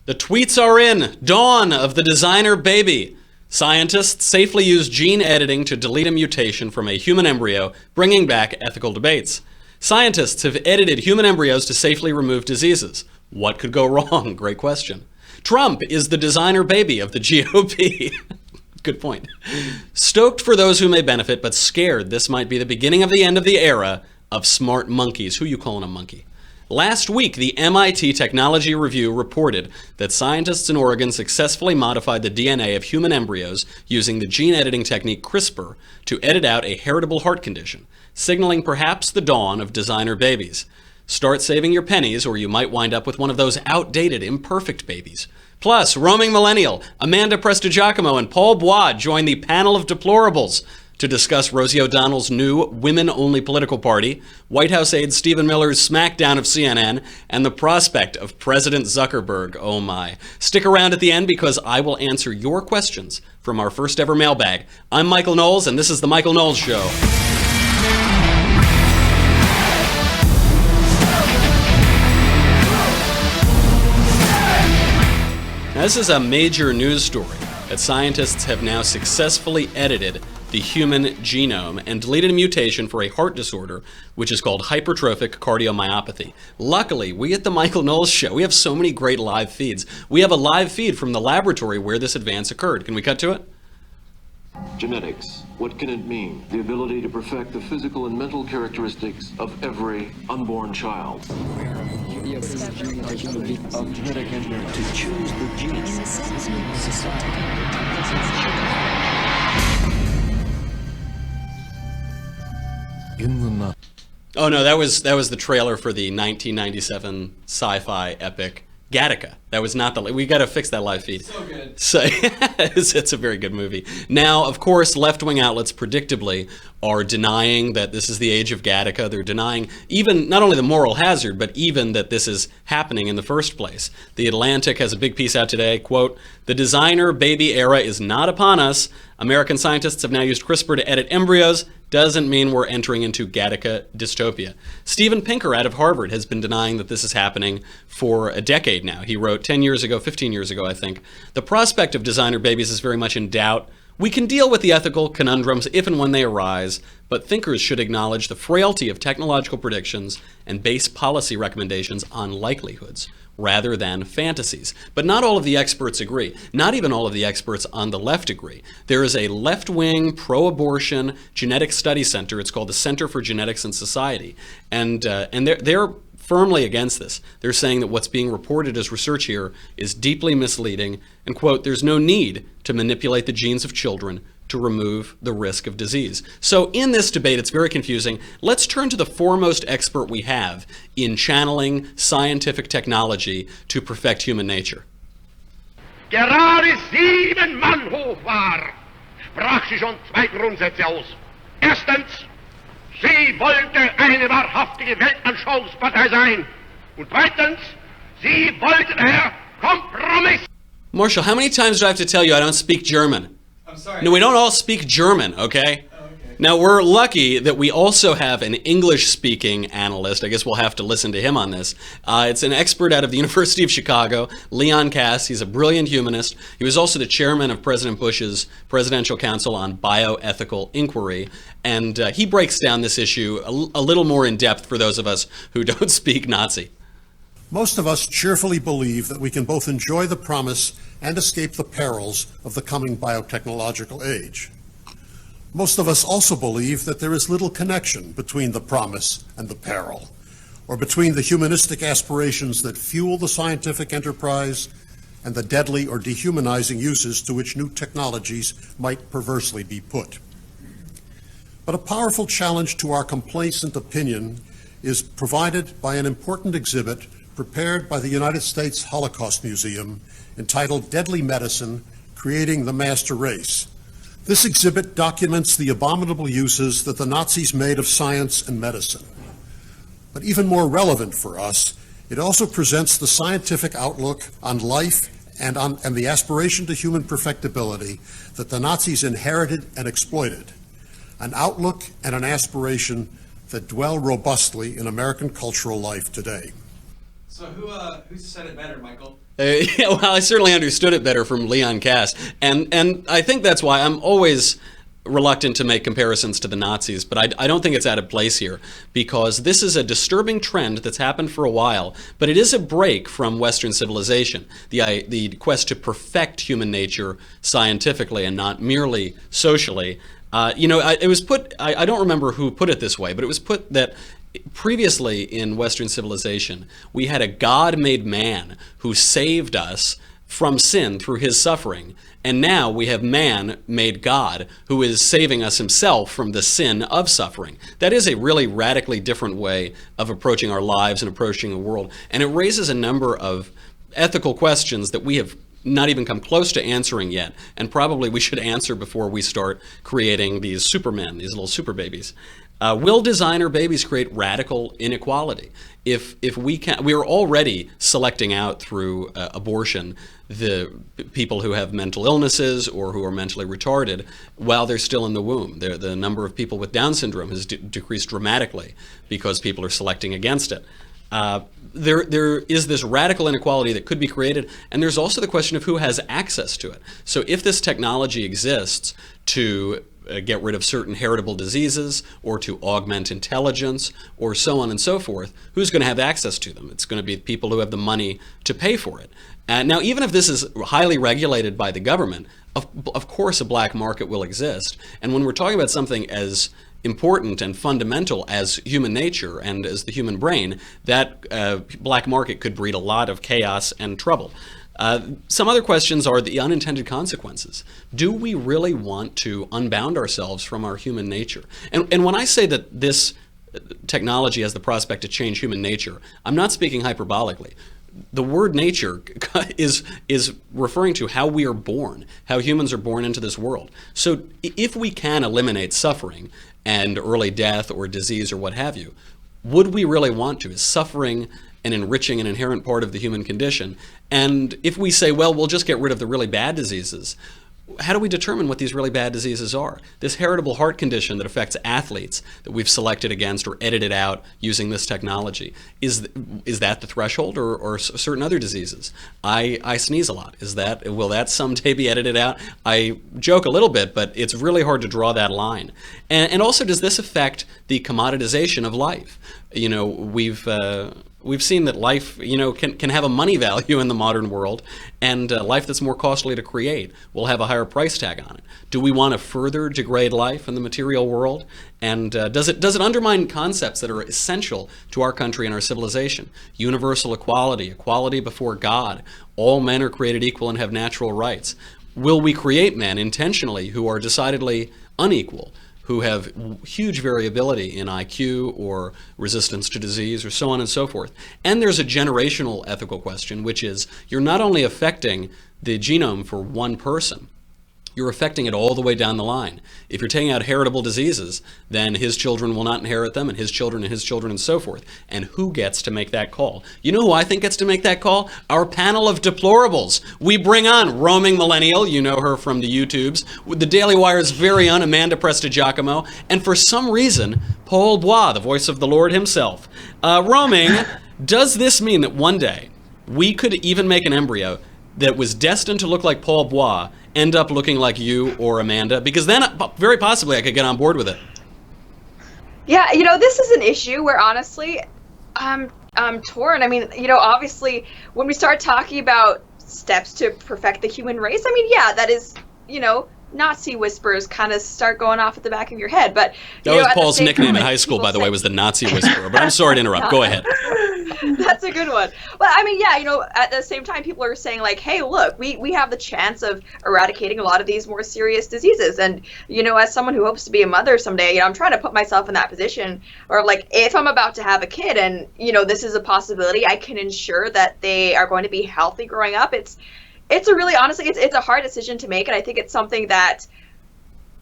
The tweets are in. Dawn of the designer baby. Scientists safely use gene editing to delete a mutation from a human embryo, bringing back ethical debates. Scientists have edited human embryos to safely remove diseases. What could go wrong? Great question. Trump is the designer baby of the GOP. Good point. Stoked for those who may benefit, but scared this might be the beginning of the end of the era of smart monkeys. Who you calling a monkey? Last week, the MIT Technology Review reported that scientists in Oregon successfully modified the DNA of human embryos using the gene editing technique CRISPR to edit out a heritable heart condition, signaling perhaps the dawn of designer babies. Start saving your pennies, or you might wind up with one of those outdated, imperfect babies. Plus, roaming millennial Amanda Prestigiacomo and Paul Bois join the panel of deplorables to discuss Rosie O'Donnell's new women-only political party, White House aide Stephen Miller's smackdown of CNN, and the prospect of President Zuckerberg. Oh my. Stick around at the end because I will answer your questions from our first ever mailbag. I'm Michael Knowles, and this is The Michael Knowles Show. Now, this is a major news story that scientists have now successfully edited the human genome and deleted a mutation for a heart disorder, which is called hypertrophic cardiomyopathy. Luckily, we at the Michael Knowles Show, we have so many great live feeds. We have a live feed from the laboratory where this advance occurred. Can we cut to it? Genetics. What can it mean? The ability to perfect the physical and mental characteristics of every unborn child. To choose the genes. Oh no, that was the trailer for the 1997 sci-fi epic GATTACA. That was not the. We got to fix that live feed. So good. So it's a very good movie. Now, of course, left-wing outlets predictably are denying that this is the age of GATTACA. They're denying even not only the moral hazard, but even that this is happening in the first place. The Atlantic has a big piece out today. Quote, "The designer baby era is not upon us. American scientists have now used CRISPR to edit embryos. Doesn't mean we're entering into GATTACA dystopia." Steven Pinker out of Harvard has been denying that this is happening for a decade now. He wrote 10 years ago, 15 years ago, I think, "The prospect of designer babies is very much in doubt. We can deal with the ethical conundrums if and when they arise, but thinkers should acknowledge the frailty of technological predictions and base policy recommendations on likelihoods rather than fantasies." But not all of the experts agree. Not even all of the experts on the left agree. There is a left-wing, pro-abortion genetic study center. It's called the Center for Genetics and Society. And they're firmly against this. They're saying that what's being reported as research here is deeply misleading and, quote, "there's no need to manipulate the genes of children to remove the risk of disease." So in this debate, it's very confusing. Let's turn to the foremost expert we have in channeling scientific technology to perfect human nature. Gerade 7 Mann hoch war, sprach sie schon 2 Grundsätze aus. Erstens, sie wollte eine wahrhaftige Weltanschauungspartei sein. Und zweitens, sie wollte daher Kompromiss. Marshall, how many times do I have to tell you I don't speak German? I'm sorry. No, we don't all speak German, okay? Oh, okay. Now, we're lucky that we also have an English-speaking analyst. I guess we'll have to listen to him on this. It's an expert out of the University of Chicago, Leon Kass. He's a brilliant humanist. He was also the chairman of President Bush's Presidential Council on Bioethical Inquiry. And he breaks down this issue a little more in depth for those of us who don't speak Nazi. Most of us cheerfully believe that we can both enjoy the promise and escape the perils of the coming biotechnological age. Most of us also believe that there is little connection between the promise and the peril, or between the humanistic aspirations that fuel the scientific enterprise and the deadly or dehumanizing uses to which new technologies might perversely be put. But a powerful challenge to our complacent opinion is provided by an important exhibit prepared by the United States Holocaust Museum entitled "Deadly Medicine: Creating the Master Race." This exhibit documents the abominable uses that the Nazis made of science and medicine. But even more relevant for us, it also presents the scientific outlook on life and the aspiration to human perfectibility that the Nazis inherited and exploited, an outlook and an aspiration that dwell robustly in American cultural life today. So who said it better, Michael? Yeah, well, I certainly understood it better from Leon Kass, and I think that's why I'm always reluctant to make comparisons to the Nazis, but I don't think it's out of place here, because this is a disturbing trend that's happened for a while, but it is a break from Western civilization, the quest to perfect human nature scientifically and not merely socially. It was put, I don't remember who put it this way, but it was put that previously in Western civilization, we had a God-made man who saved us from sin through his suffering. And now we have man-made God who is saving us himself from the sin of suffering. That is a really radically different way of approaching our lives and approaching the world. And it raises a number of ethical questions that we have not even come close to answering yet. And probably we should answer before we start creating these supermen, these little super babies. Will designer babies create radical inequality? If we are already selecting out through abortion the people who have mental illnesses or who are mentally retarded while they're still in the womb. The number of people with Down syndrome has decreased dramatically because people are selecting against it. There is this radical inequality that could be created, and there's also the question of who has access to it. So if this technology exists to get rid of certain heritable diseases or to augment intelligence or so on and so forth, who's going to have access to them? It's going to be people who have the money to pay for it. Now, even if this is highly regulated by the government, of course a black market will exist. And when we're talking about something as important and fundamental as human nature and as the human brain, that black market could breed a lot of chaos and trouble. Some other questions are the unintended consequences. Do we really want to unbound ourselves from our human nature? And when I say that this technology has the prospect to change human nature, I'm not speaking hyperbolically. The word nature is referring to how we are born, how humans are born into this world. So if we can eliminate suffering and early death or disease or what have you, would we really want to? Is suffering and enriching an inherent part of the human condition? And if we say, well, we'll just get rid of the really bad diseases, how do we determine what these really bad diseases are? This heritable heart condition that affects athletes that we've selected against or edited out using this technology, is that the threshold, or certain other diseases? I sneeze a lot. Will that someday be edited out? I joke a little bit, but it's really hard to draw that line. And also, does this affect the commoditization of life? We've seen that life, can have a money value in the modern world, and life that's more costly to create will have a higher price tag on it. Do we want to further degrade life in the material world? And does it undermine concepts that are essential to our country and our civilization? Universal equality, equality before God, all men are created equal and have natural rights. Will we create men intentionally who are decidedly unequal, who have huge variability in IQ or resistance to disease or so on and so forth? And there's a generational ethical question, which is you're not only affecting the genome for one person, you're affecting it all the way down the line. If you're taking out heritable diseases, then his children will not inherit them, and his children and so forth. And who gets to make that call? You know who I think gets to make that call? Our panel of deplorables. We bring on roaming millennial, you know her from the YouTubes, with the Daily Wire's very own Amanda Prestigiacomo, and for some reason, Paul Bois, the voice of the Lord himself. Roaming, does this mean that one day we could even make an embryo that was destined to look like Paul Bois end up looking like you or Amanda? Because then very possibly I could get on board with it. Yeah, this is an issue where honestly I'm torn. I mean, obviously when we start talking about steps to perfect the human race, I mean, yeah, that is, Nazi whispers kind of start going off at the back of your head. But that was Paul's nickname in high school, by the way, was the Nazi whisperer. But I'm sorry to interrupt. Go ahead. That's a good one. But I mean, yeah, at the same time, people are saying like, hey, look, we have the chance of eradicating a lot of these more serious diseases. And, as someone who hopes to be a mother someday, I'm trying to put myself in that position or like if I'm about to have a kid and, this is a possibility, I can ensure that they are going to be healthy growing up. It's a really, honestly, it's a hard decision to make. And I think it's something that,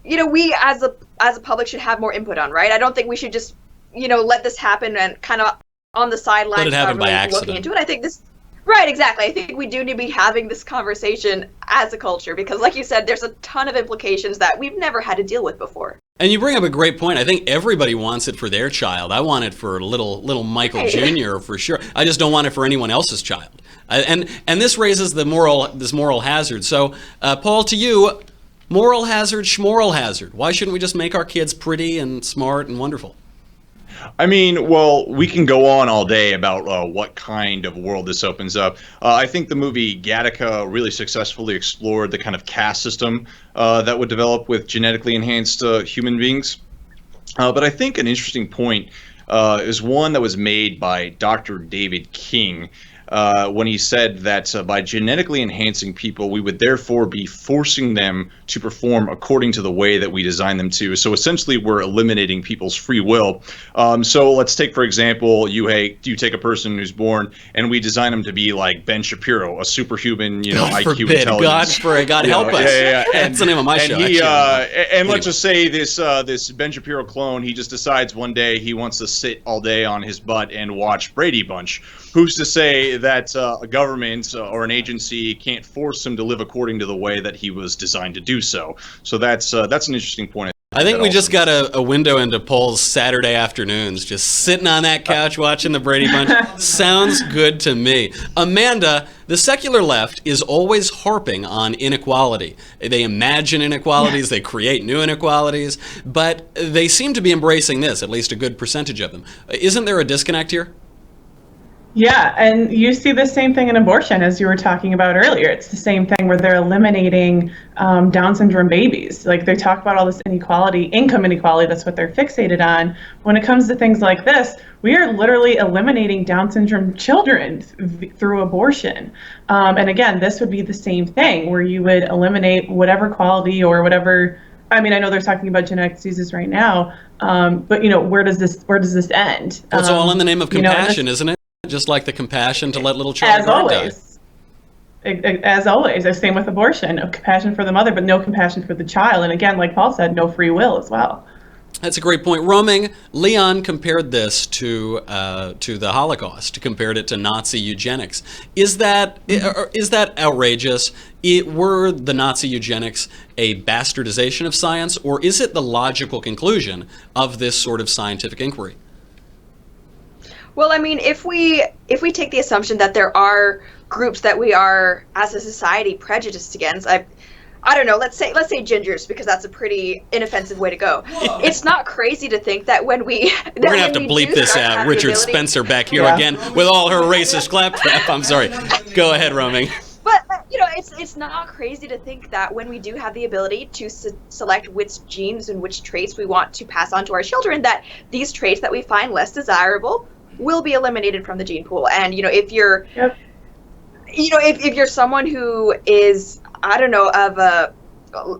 we as a public should have more input on, right? I don't think we should just, let this happen and kind of on the sidelines. Let it happen by really accident. Looking into it. I think right, exactly. I think we do need to be having this conversation as a culture because like you said, there's a ton of implications that we've never had to deal with before. And you bring up a great point. I think everybody wants it for their child. I want it for little Michael Jr. for sure. I just don't want it for anyone else's child. And this raises this moral hazard. So, Paul, to you, moral hazard, schmoral hazard. Why shouldn't we just make our kids pretty and smart and wonderful? I mean, well, we can go on all day about what kind of world this opens up. I think the movie Gattaca really successfully explored the kind of caste system that would develop with genetically enhanced human beings. But I think an interesting point is one that was made by Dr. David King when he said that by genetically enhancing people, we would therefore be forcing them to perform according to the way that we design them to. So essentially, we're eliminating people's free will. So let's take, for example, you take a person who's born, and we design them to be like Ben Shapiro, a superhuman, IQ intelligence. God help us. Yeah. That's the name of my show. And let's just say this Ben Shapiro clone, he just decides one day he wants to sit all day on his butt and watch Brady Bunch. Who's to say that a government or an agency can't force him to live according to the way that he was designed to do so? So that's an interesting point. I think we just got a window into Paul's Saturday afternoons, just sitting on that couch watching the Brady Bunch. Sounds good to me. Amanda, the secular left is always harping on inequality. They imagine inequalities, they create new inequalities, but they seem to be embracing this, at least a good percentage of them. Isn't there a disconnect here? Yeah, and you see the same thing in abortion, as you were talking about earlier. It's the same thing where they're eliminating Down syndrome babies. Like, they talk about all this inequality, income inequality, that's what they're fixated on. When it comes to things like this, we are literally eliminating Down syndrome children through abortion. And again, this would be the same thing, where you would eliminate whatever quality or whatever. I mean, I know they're talking about genetic diseases right now, but where does this end? It's all in the name of compassion, isn't it? Just like the compassion to let little children die. As always, the same with abortion, of compassion for the mother, but no compassion for the child. And again, like Paul said, no free will as well. That's a great point. Roaming, Leon compared this to the Holocaust, compared it to Nazi eugenics. Is that outrageous? Were the Nazi eugenics a bastardization of science, or is it the logical conclusion of this sort of scientific inquiry? Well, I mean, if we take the assumption that there are groups that we are, as a society, prejudiced against, I don't know. Let's say gingers, because that's a pretty inoffensive way to go. Whoa. It's not crazy to think that when we're gonna have to bleep this out. Richard Spencer back here again with all her racist claptrap. I'm sorry. Go ahead, Roaming. But it's not crazy to think that when we do have the ability to select which genes and which traits we want to pass on to our children, that these traits that we find less desirable will be eliminated from the gene pool. And if you're if you're someone who is, I don't know, of a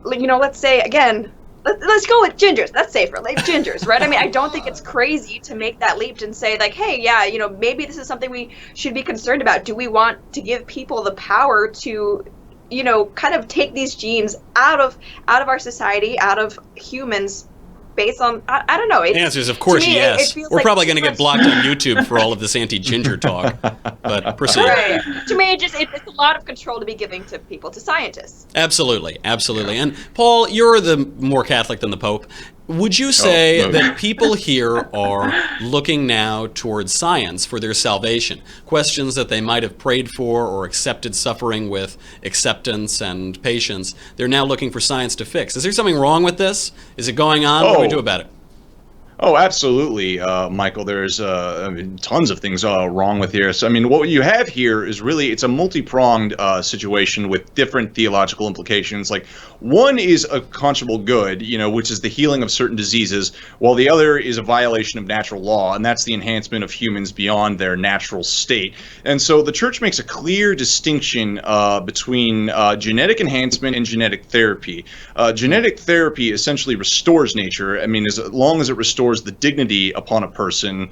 let's say, again, let's go with gingers, that's safer, like gingers, right? I mean, I don't think it's crazy to make that leap and say, like, hey, yeah, maybe this is something we should be concerned about. Do we want to give people the power to kind of take these genes out of our society, out of humans, based on, I don't know. The answer is, of course, yes. We're probably going to get blocked on YouTube for all of this anti-ginger talk, but proceed. Right. To me, it's a lot of control to be giving to people, to scientists. Absolutely. And Paul, you're the more Catholic than the Pope. Would you say that people here are looking now towards science for their salvation? Questions that they might have prayed for or accepted suffering with acceptance and patience, they're now looking for science to fix. Is there something wrong with this? Is it going on? What do we do about it? Oh, absolutely, Michael. There's tons of things wrong with here. So, I mean, what you have here is really, it's a multi-pronged situation with different theological implications. Like, one is a conscionable good, which is the healing of certain diseases, while the other is a violation of natural law, and that's the enhancement of humans beyond their natural state. And so the church makes a clear distinction between genetic enhancement and genetic therapy. Genetic therapy essentially restores nature. I mean, as long as it restores the dignity upon a person,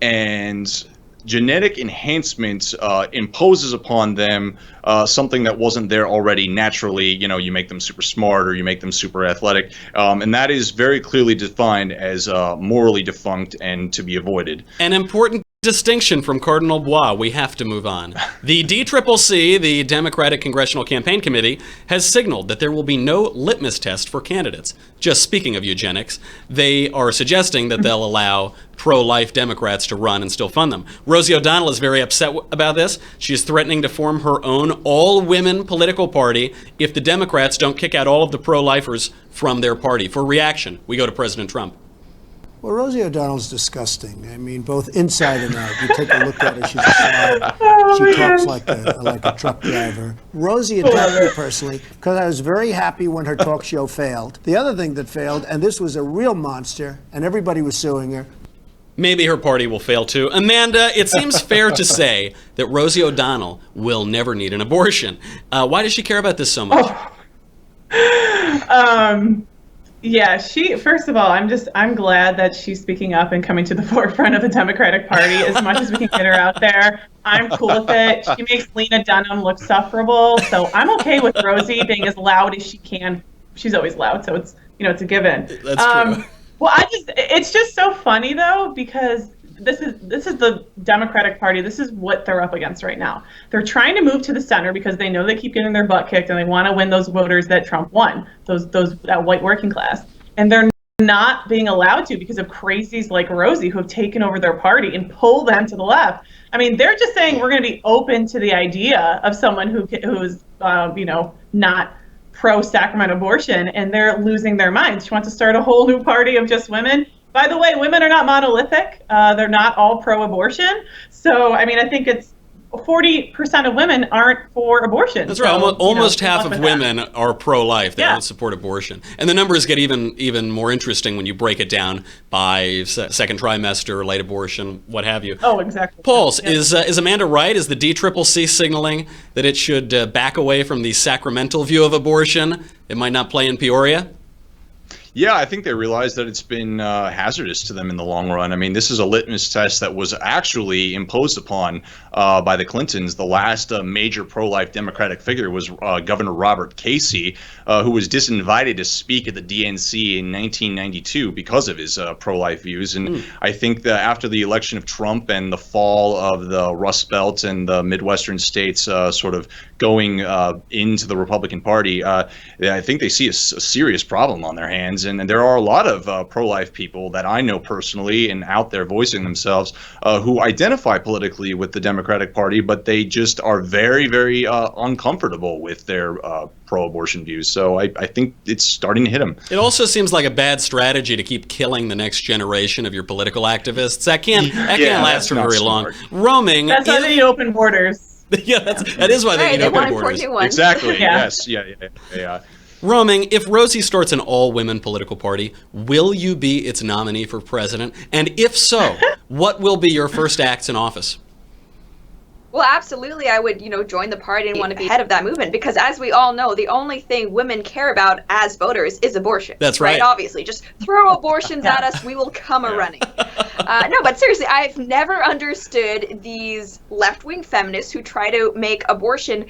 and genetic enhancement imposes upon them something that wasn't there already naturally. You make them super smart or you make them super athletic, and that is very clearly defined as morally defunct and to be avoided. An important distinction from Cardinal Bois, we have to move on. The DCCC, the Democratic Congressional Campaign Committee, has signaled that there will be no litmus test for candidates. Just speaking of eugenics, they are suggesting that they'll allow pro-life Democrats to run and still fund them. Rosie O'Donnell is very upset about this. She is threatening to form her own all-women political party if the Democrats don't kick out all of the pro-lifers from their party. For reaction, we go to President Trump. Well, Rosie O'Donnell's disgusting. I mean, both inside and out. You take a look at her, she's a slob. She talks like a truck driver. Rosie attacked me personally because I was very happy when her talk show failed. The other thing that failed, and this was a real monster, and everybody was suing her. Maybe her party will fail too. Amanda, it seems fair to say that Rosie O'Donnell will never need an abortion. Why does she care about this so much? Yeah, first of all, I'm glad that she's speaking up and coming to the forefront of the Democratic Party as much as we can get her out there. I'm cool with it. She makes Lena Dunham look sufferable, so I'm okay with Rosie being as loud as she can. She's always loud, so it's a given. That's true. Well, it's just so funny though, because this is the Democratic Party. This is what they're up against right now. They're trying to move to the center because they know they keep getting their butt kicked and they want to win those voters that Trump won, that white working class. And they're not being allowed to because of crazies like Rosie who have taken over their party and pull them to the left. I mean, they're just saying we're going to be open to the idea of someone who's not pro-sacrament abortion, and they're losing their minds. She wants to start a whole new party of just women. By the way, women are not monolithic. They're not all pro-abortion. So, I mean, I think it's 40% of women aren't for abortion. That's right. Almost half of women are pro-life. They don't support abortion. And the numbers get even more interesting when you break it down by second trimester, late abortion, what have you. Oh, exactly. Pauls, is Amanda right? Is the DCCC signaling that it should back away from the sacramental view of abortion? It might not play in Peoria? Yeah, I think they realize that it's been hazardous to them in the long run. I mean, this is a litmus test that was actually imposed upon by the Clintons. The last major pro-life Democratic figure was Governor Robert Casey, who was disinvited to speak at the DNC in 1992 because of his pro-life views. And I think that after the election of Trump and the fall of the Rust Belt and the Midwestern states sort of going into the Republican Party, I think they see a serious problem on their hands. And there are a lot of pro-life people that I know personally and out there voicing themselves who identify politically with the Democratic Party, but they just are very, very uncomfortable with their pro-abortion views. So I think it's starting to hit them. It also seems like a bad strategy to keep killing the next generation of your political activists. That can't last for very long. Roaming. That's why they open borders. Yeah, that is why they need open borders. Exactly. Yes. Yeah. Roaming, if Rosie starts an all-women political party, will you be its nominee for president? And if so, what will be your first acts in office? Well, absolutely, I would, join the party and want to be head of that movement because, as we all know, the only thing women care about as voters is abortion. That's right. Obviously, just throw abortions at us, we will come a-running. No, but seriously, I've never understood these left-wing feminists who try to make abortion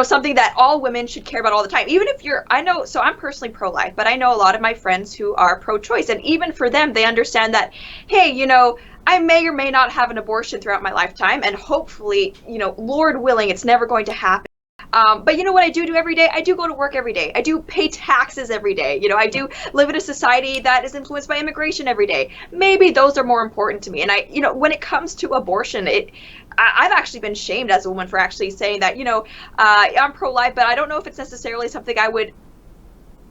something that all women should care about all the time. Even if I'm personally pro-life, but I know a lot of my friends who are pro-choice. And even for them, they understand that, hey, I may or may not have an abortion throughout my lifetime. And hopefully, Lord willing, it's never going to happen. But you know what I do every day? I do go to work every day. I do pay taxes every day. I do live in a society that is influenced by immigration every day. Maybe those are more important to me. And when it comes to abortion, I've actually been shamed as a woman for actually saying that, I'm pro-life, but I don't know if it's necessarily something I would,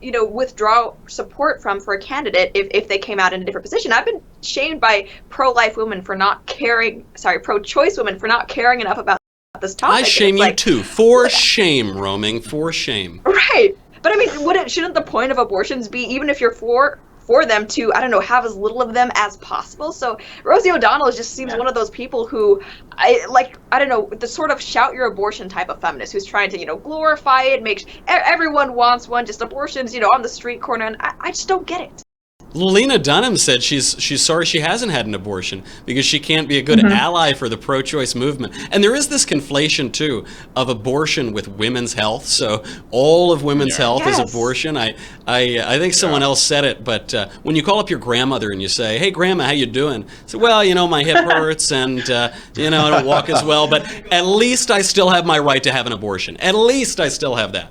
withdraw support from for a candidate if they came out in a different position. I've been shamed by pro-life women for not caring, pro-choice women for not caring enough about this topic. I shame you too. For shame, Roaming. For shame. Right. But I mean, shouldn't the point of abortions be, even if you're for them to, have as little of them as possible? So Rosie O'Donnell just seems one of those people who, the sort of shout your abortion type of feminist who's trying to, glorify it, make everyone wants one, just abortions, on the street corner, and I just don't get it. Lena Dunham said she's sorry she hasn't had an abortion because she can't be a good ally for the pro-choice movement. And there is this conflation too of abortion with women's health. So all of women's health is abortion. I think someone else said it, but when you call up your grandmother and you say, "Hey, Grandma, how you doing?" So, well, my hip hurts and I don't walk as well, but at least I still have my right to have an abortion. At least I still have that.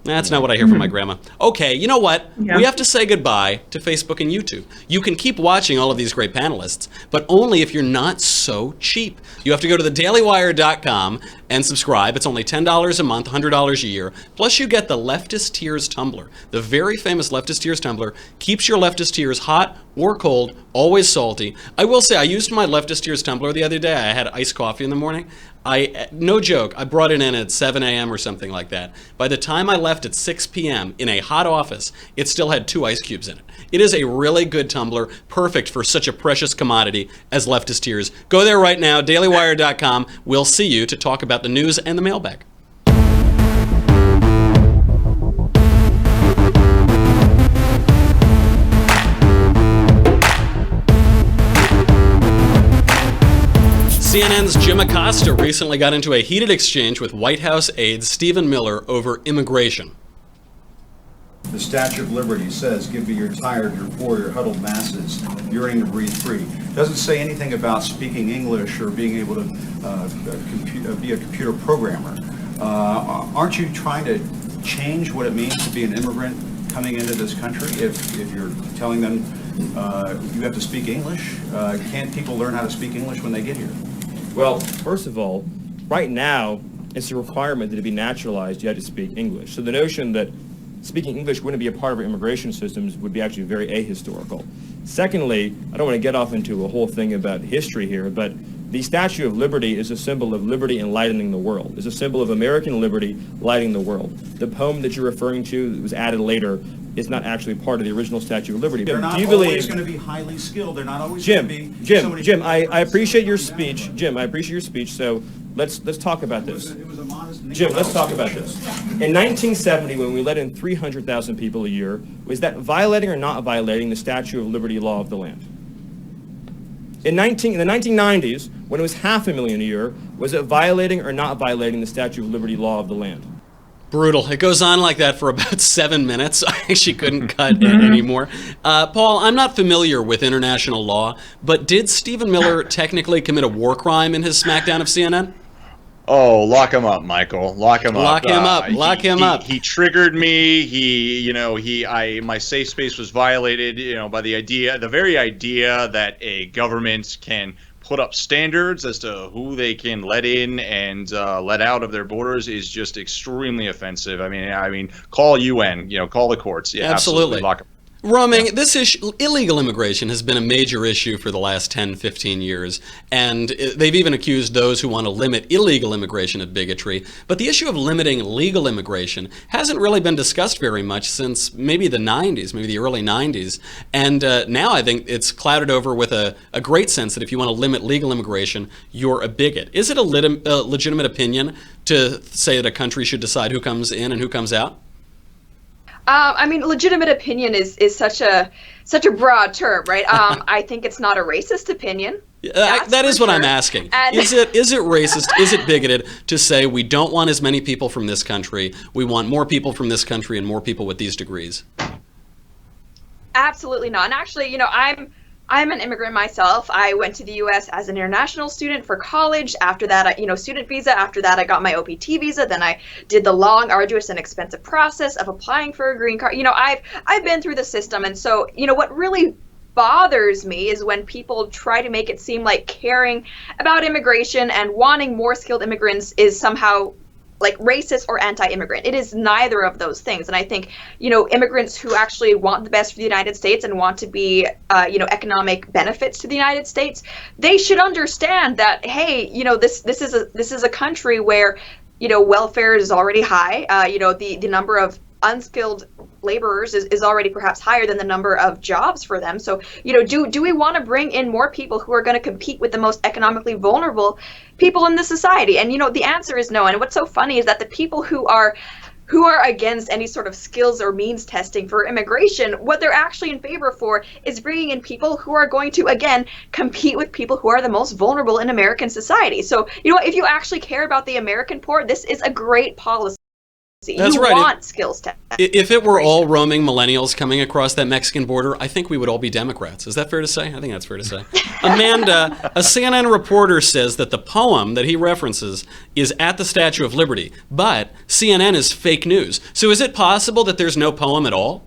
That's not what I hear from my grandma. Okay, you know what? Yeah. We have to say goodbye to Facebook and YouTube. You can keep watching all of these great panelists, but only if you're not so cheap. You have to go to thedailywire.com and subscribe. It's only $10 a month, $100 a year. Plus you get the Leftist Tears tumbler. The very famous Leftist Tears tumbler keeps your leftist tears hot or cold, always salty. I will say I used my Leftist Tears tumbler the other day. I had iced coffee in the morning. No joke, I brought it in at 7 a.m. or something like that. By the time I left at 6 p.m. in a hot office, it still had 2 ice cubes in it. It is a really good tumbler, perfect for such a precious commodity as leftist tears. Go there right now, dailywire.com. We'll see you to talk about the news and the mailbag. CNN's Jim Acosta recently got into a heated exchange with White House aide Stephen Miller over immigration. The Statue of Liberty says, "Give me your tired, your poor, your huddled masses, yearning to breathe free." Doesn't say anything about speaking English or being able to be a computer programmer. Aren't you trying to change what it means to be an immigrant coming into this country if you're telling them you have to speak English? Can't people learn how to speak English when they get here? Well, first of all, right now, it's a requirement that to be naturalized, you have to speak English. So the notion that speaking English wouldn't be a part of our immigration systems would be actually very ahistorical. Secondly, I don't want to get off into a whole thing about history here, but the Statue of Liberty is a symbol of liberty enlightening the world. It's a symbol of American liberty lighting the world. The poem that you're referring to that was added later is not actually part of the original Statue of Liberty. They're not always going to be highly skilled. They're not always going to be... Jim, I appreciate your speech. Jim, I appreciate your speech, so let's talk about this. Jim, let's talk about this. In 1970, when we let in 300,000 people a year, was that violating or not violating the Statue of Liberty law of the land? In the 1990s, when it was 500,000 a year, was it violating or not violating the Statue of Liberty law of the land? Brutal. It goes on like that for about 7 minutes. I actually couldn't cut it anymore. Paul, I'm not familiar with international law, but did Stephen Miller technically commit a war crime in his smackdown of CNN? Oh, lock him up, Michael. Lock him up. Lock him up. He triggered me. My safe space was violated, by the very idea that a government can put up standards as to who they can let in and let out of their borders is just extremely offensive. I mean, call UN, call the courts. Yeah, absolutely. Lock 'em. Roaming, this issue, illegal immigration has been a major issue for the last 10, 15 years, and they've even accused those who want to limit illegal immigration of bigotry. But the issue of limiting legal immigration hasn't really been discussed very much since maybe the 90s, maybe the early 90s. And now I think it's clouded over with a great sense that if you want to limit legal immigration, you're a bigot. Is it a legitimate opinion to say that a country should decide who comes in and who comes out? Legitimate opinion is such a broad term, right? I think it's not a racist opinion. That is what I'm asking. Is it racist? Is it bigoted to say we don't want as many people from this country? We want more people from this country and more people with these degrees. Absolutely not. And actually, I'm an immigrant myself. I went to the U.S. as an international student for college. After that, student visa. After that, I got my OPT visa. Then I did the long, arduous, and expensive process of applying for a green card. I've been through the system. And so, what really bothers me is when people try to make it seem like caring about immigration and wanting more skilled immigrants is somehow like racist or anti-immigrant. It is neither of those things. And I think, immigrants who actually want the best for the United States and want to be, economic benefits to the United States, they should understand that, hey, this is a country where, welfare is already high. The number of unskilled laborers is already perhaps higher than the number of jobs for them. So, do we want to bring in more people who are going to compete with the most economically vulnerable people in the society? And, the answer is no. And what's so funny is that the people who are who are against any sort of skills or means testing for immigration, what they're actually in favor for is bringing in people who are going to, again, compete with people who are the most vulnerable in American society. So, if you actually care about the American poor, this is a great policy. That's right. Want skills testing. If it were all roaming millennials coming across that Mexican border, I think we would all be Democrats. Is that fair to say? I think that's fair to say. Amanda, a CNN reporter says that the poem that he references is at the Statue of Liberty, but CNN is fake news. So is it possible that there's no poem at all?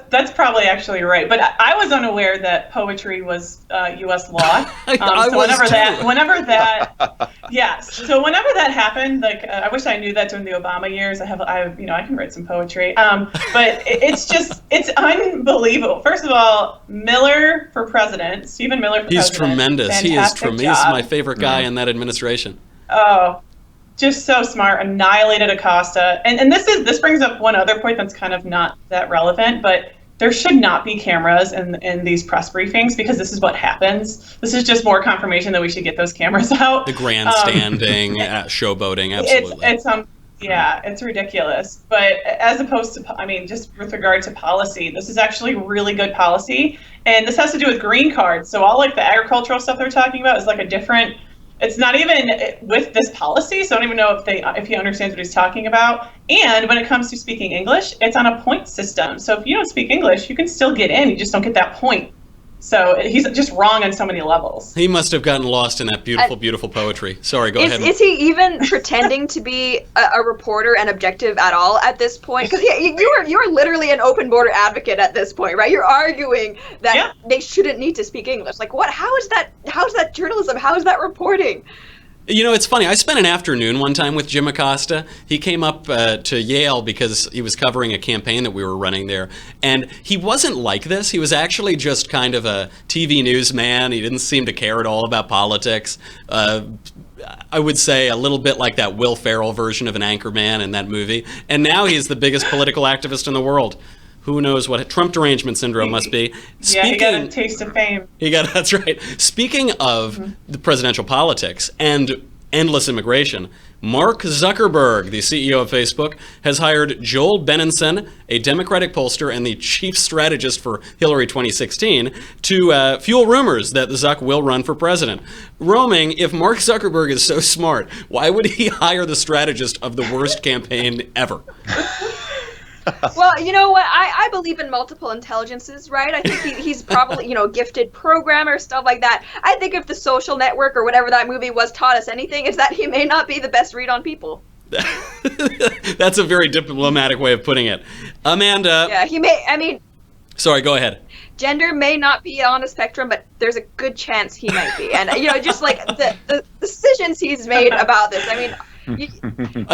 That's probably actually right, but I was unaware that poetry was U.S. law. So whenever that happened, like I wish I knew that during the Obama years. I can write some poetry, but it's unbelievable. First of all, Miller for president, Stephen Miller for president. He's tremendous. He is tremendous. He's my favorite guy in that administration. Oh. Just so smart, annihilated Acosta. And this brings up one other point that's kind of not that relevant, but there should not be cameras in these press briefings because this is what happens. This is just more confirmation that we should get those cameras out. The grandstanding, showboating, absolutely. It's ridiculous. But as opposed to, just with regard to policy, this is actually really good policy. And this has to do with green cards. So all like the agricultural stuff they're talking about is like a different. It's not even with this policy, so I don't even know if he understands what he's talking about. And when it comes to speaking English, it's on a point system. So if you don't speak English, you can still get in. You just don't get that point. So he's just wrong on so many levels. He must have gotten lost in that beautiful, beautiful poetry. Sorry, go ahead. Is he even pretending to be a reporter and objective at all at this point? Because you are literally an open border advocate at this point, right? You're arguing that they shouldn't need to speak English. Like, what? How is that journalism? How is that reporting? It's funny. I spent an afternoon one time with Jim Acosta. He came up to Yale because he was covering a campaign that we were running there. And he wasn't like this. He was actually just kind of a TV newsman. He didn't seem to care at all about politics. I would say a little bit like that Will Ferrell version of an anchorman in that movie. And now he's the biggest political activist in the world. Who knows what Trump derangement syndrome must be. He got a taste of fame. That's right. Speaking of the presidential politics and endless immigration, Mark Zuckerberg, the CEO of Facebook, has hired Joel Benenson, a Democratic pollster and the chief strategist for Hillary 2016, to fuel rumors that Zuck will run for president. Roaming, if Mark Zuckerberg is so smart, why would he hire the strategist of the worst campaign ever? Well, you know what? I believe in multiple intelligences, right? I think he's probably, gifted programmer, stuff like that. I think if The Social Network or whatever that movie was taught us anything, it's that he may not be the best read on people. That's a very diplomatic way of putting it. Amanda. Yeah, he may, Sorry, go ahead. Gender may not be on a spectrum, but there's a good chance he might be. And, just like the decisions he's made about this, I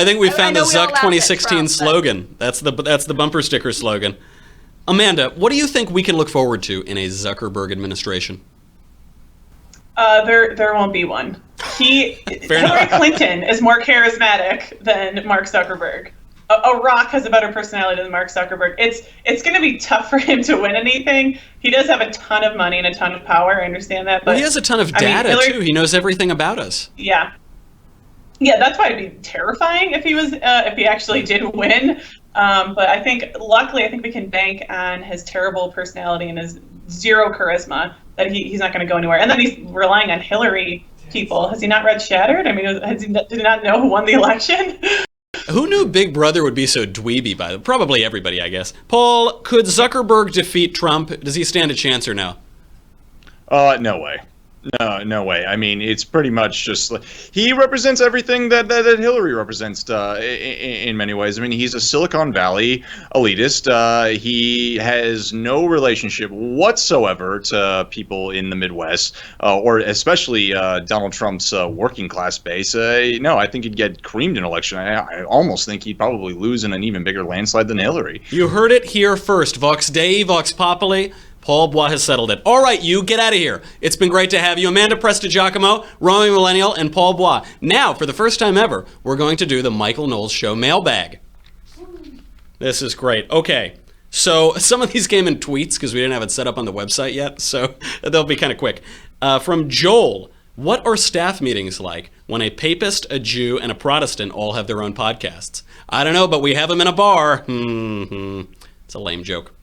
think we found the Zuck 2016 slogan. That's the bumper sticker slogan. Amanda, what do you think we can look forward to in a Zuckerberg administration? There won't be one. Hillary Clinton is more charismatic than Mark Zuckerberg. A rock has a better personality than Mark Zuckerberg. It's going to be tough for him to win anything. He does have a ton of money and a ton of power. I understand that. But he has a ton of data too. He knows everything about us. Yeah, that's why it'd be terrifying if he actually did win. But I think, luckily, we can bank on his terrible personality and his zero charisma that he's not going to go anywhere. And then he's relying on Hillary people. Has he not read Shattered? Did he not know who won the election? Who knew Big Brother would be so dweeby? Probably everybody, I guess. Paul, could Zuckerberg defeat Trump? Does he stand a chance or no? No way. No way. It's pretty much just he represents everything that Hillary represents in many ways. He's a Silicon Valley elitist. He has no relationship whatsoever to people in the Midwest, or especially Donald Trump's working class base. No, I think he'd get creamed in an election. I almost think he'd probably lose in an even bigger landslide than Hillary. You heard it here first. Vox Dei, Vox Populi. Paul Bois has settled it. All right, you get out of here. It's been great to have you. Amanda Prestigiacomo, Roaming Millennial, and Paul Bois. Now, for the first time ever, we're going to do the Michael Knowles Show mailbag. This is great. Okay, so some of these came in tweets because we didn't have it set up on the website yet, so they'll be kind of quick. From Joel. What are staff meetings like when a papist, a Jew, and a Protestant all have their own podcasts? I don't know, but we have them in a bar. It's a lame joke.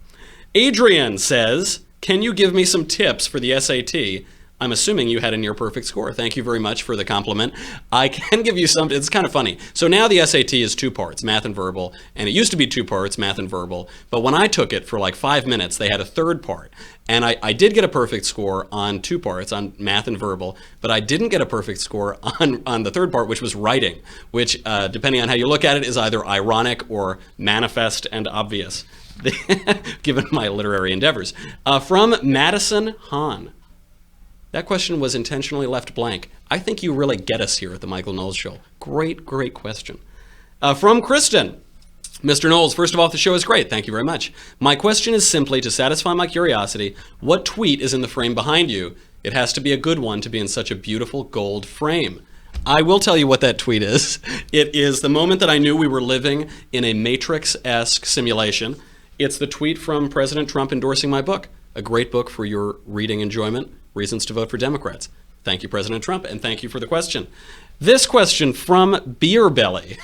Adrian says, can you give me some tips for the SAT? I'm assuming you had a near perfect score. Thank you very much for the compliment. I can give you some, it's kind of funny. So now the SAT is 2 parts, math and verbal, and it used to be 2 parts, math and verbal, but when I took it for like 5 minutes, they had a 3rd part. And I did get a perfect score on 2 parts, on math and verbal, but I didn't get a perfect score on the 3rd part, which was writing, which, depending on how you look at it, is either ironic or manifest and obvious, given my literary endeavors. From Madison Hahn. That question was intentionally left blank. I think you really get us here at the Michael Knowles Show. Great, great question. From Kristen. Mr. Knowles, first of all, the show is great. Thank you very much. My question is simply to satisfy my curiosity. What tweet is in the frame behind you? It has to be a good one to be in such a beautiful gold frame. I will tell you what that tweet is. It is the moment that I knew we were living in a Matrix-esque simulation. It's the tweet from President Trump endorsing my book, a great book for your reading enjoyment, Reasons to Vote for Democrats. Thank you, President Trump, and thank you for the question. This question from Beer Belly.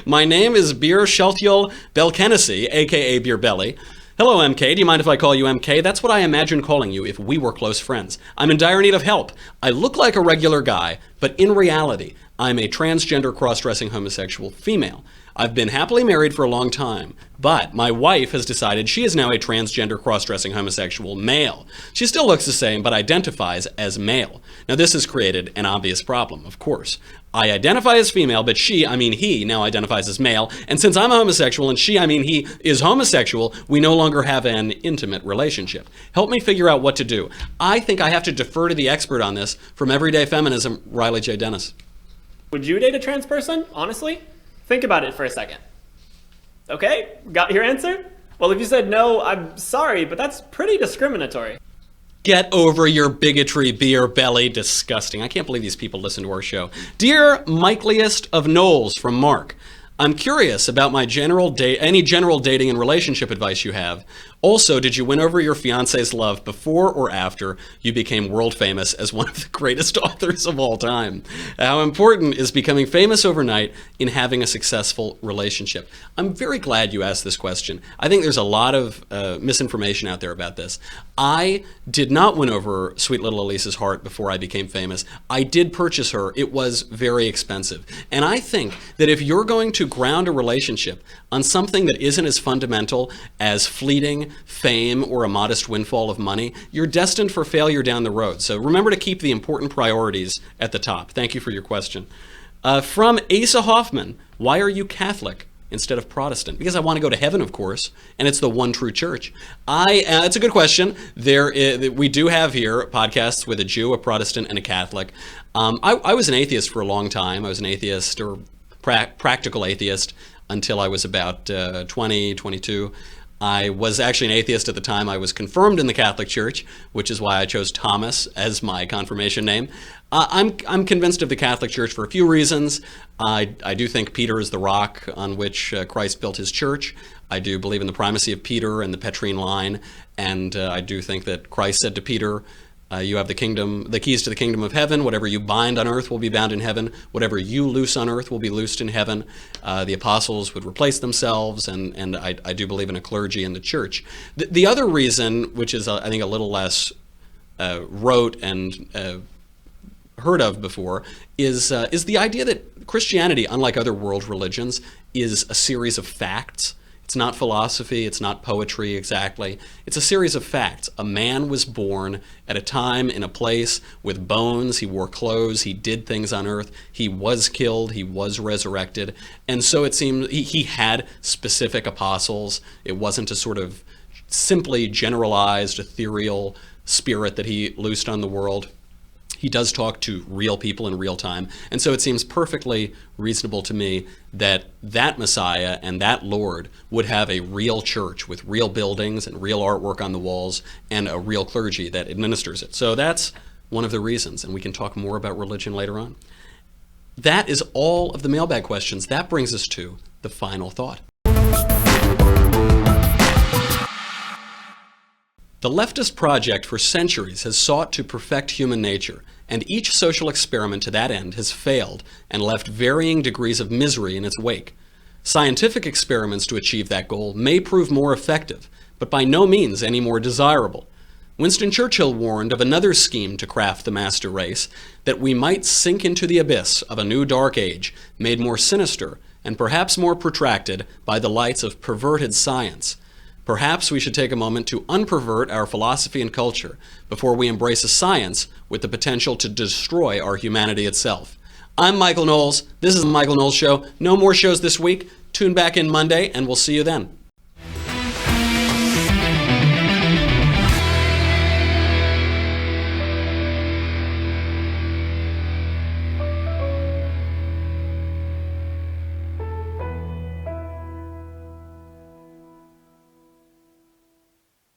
My name is Beer Sheltiel Belkenesi, aka Beer Belly. Hello, MK. Do you mind if I call you MK? That's what I imagine calling you if we were close friends. I'm in dire need of help. I look like a regular guy, but in reality, I'm a transgender cross-dressing homosexual female. I've been happily married for a long time, but my wife has decided she is now a transgender cross-dressing homosexual male. She still looks the same, but identifies as male. Now this has created an obvious problem, of course. I identify as female, but she, I mean he, now identifies as male, and since I'm a homosexual and she, I mean he, is homosexual, we no longer have an intimate relationship. Help me figure out what to do. I think I have to defer to the expert on this from Everyday Feminism, Riley J. Dennis. Would you date a trans person, honestly? Think about it for a second. Okay, got your answer? Well, if you said no, I'm sorry, but that's pretty discriminatory. Get over your bigotry, Beer Belly. Disgusting. I can't believe these people listen to our show. Dear Mikeliest of Knowles, from Mark. I'm curious about my any general dating and relationship advice you have. Also, did you win over your fiance's love before or after you became world famous as one of the greatest authors of all time? How important is becoming famous overnight in having a successful relationship? I'm very glad you asked this question. I think there's a lot of misinformation out there about this. I did not win over sweet little Elise's heart before I became famous. I did purchase her. It was very expensive. And I think that if you're going to ground a relationship on something that isn't as fundamental as fleeting fame or a modest windfall of money, you're destined for failure down the road. So remember to keep the important priorities at the top. Thank you for your question. From Asa Hoffman, why are you Catholic instead of Protestant? Because I want to go to heaven, of course, and it's the one true church. It's a good question. We do have here podcasts with a Jew, a Protestant, and a Catholic. I was an atheist for a long time. I was an atheist or practical atheist until I was about 20, 22. I was actually an atheist at the time I was confirmed in the Catholic Church, which is why I chose Thomas as my confirmation name. I'm convinced of the Catholic Church for a few reasons. I do think Peter is the rock on which Christ built his church. I do believe in the primacy of Peter and the Petrine line, and I do think that Christ said to Peter, you have the keys to the kingdom of heaven. Whatever you bind on earth will be bound in heaven. Whatever you loose on earth will be loosed in heaven. The apostles would replace themselves, and I do believe in a clergy in the church. The other reason, which is I think a little less rote and heard of before, is the idea that Christianity, unlike other world religions, is a series of facts. It's not philosophy, it's not poetry exactly. It's a series of facts. A man was born at a time in a place with bones, he wore clothes, he did things on earth, he was killed, he was resurrected. And so it seems he had specific apostles. It wasn't a sort of simply generalized, ethereal spirit that he loosed on the world. He does talk to real people in real time. And so it seems perfectly reasonable to me that that Messiah and that Lord would have a real church with real buildings and real artwork on the walls and a real clergy that administers it. So that's one of the reasons, and we can talk more about religion later on. That is all of the mailbag questions. That brings us to the final thought. The leftist project for centuries has sought to perfect human nature, and each social experiment to that end has failed and left varying degrees of misery in its wake. Scientific experiments to achieve that goal may prove more effective, but by no means any more desirable. Winston Churchill warned of another scheme to craft the master race, that we might sink into the abyss of a new dark age, made more sinister and perhaps more protracted by the lights of perverted science. Perhaps we should take a moment to unpervert our philosophy and culture before we embrace a science with the potential to destroy our humanity itself. I'm Michael Knowles. This is the Michael Knowles Show. No more shows this week. Tune back in Monday, and we'll see you then.